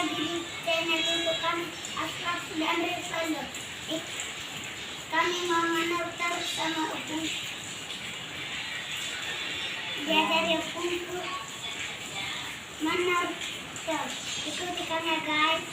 lagi di channel YouTube kami Ashraf dan Rizal. Kami mau menonton sama Opung. Dia dari Opung menonton. Ikuti kami ya guys.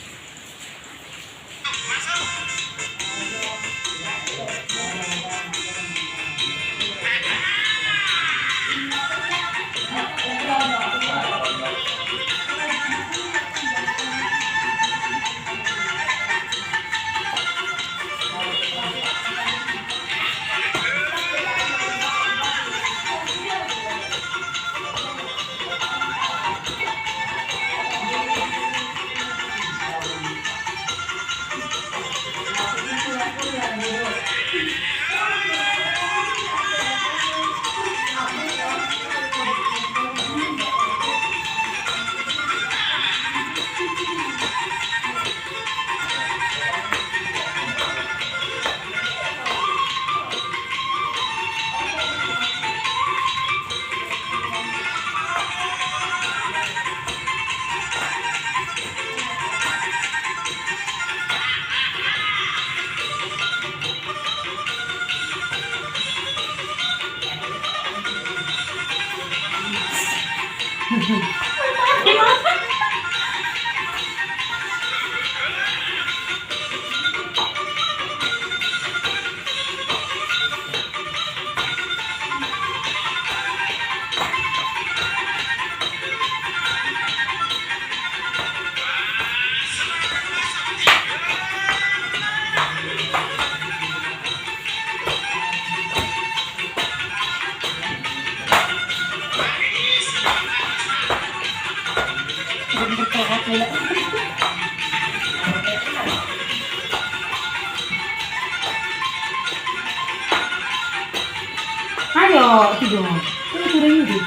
Ayo, itu dong. Ini kurang ini.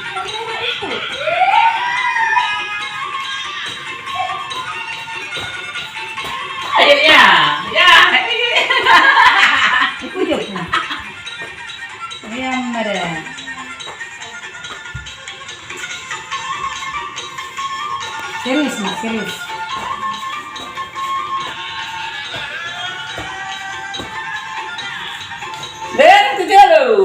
Ayo ya, ya. Itu jauh. Yang mana? Serius, Mak, serius. Dan itu dulu.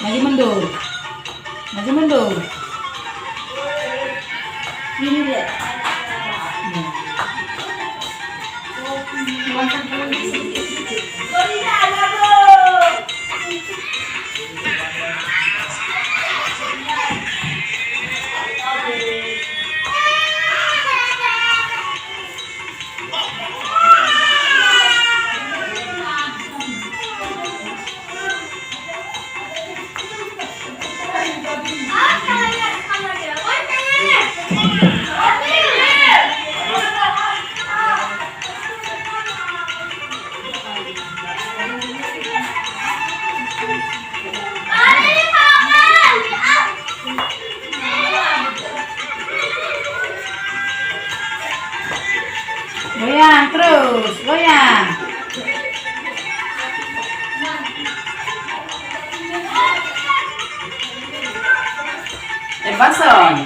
Maju mundur. Maju mundur. Ini dia. Goyang terus, goyang. Pasang.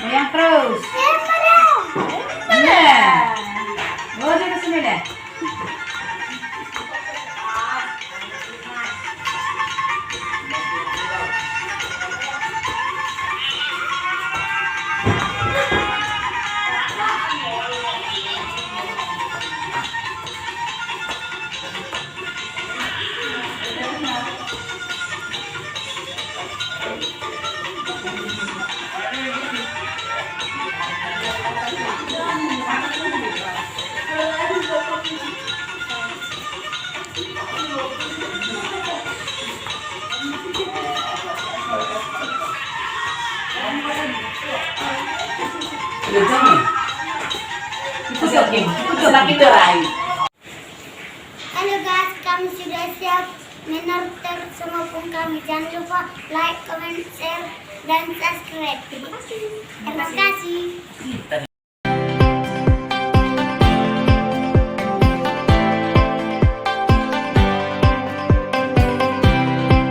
Goyang terus. Iya. Bawa dia ke sini deh. Itu sakit rai. Halo guys, kami sudah siap semua pun kami. Jangan lupa like, comment, share, dan subscribe. Terima kasih. Kita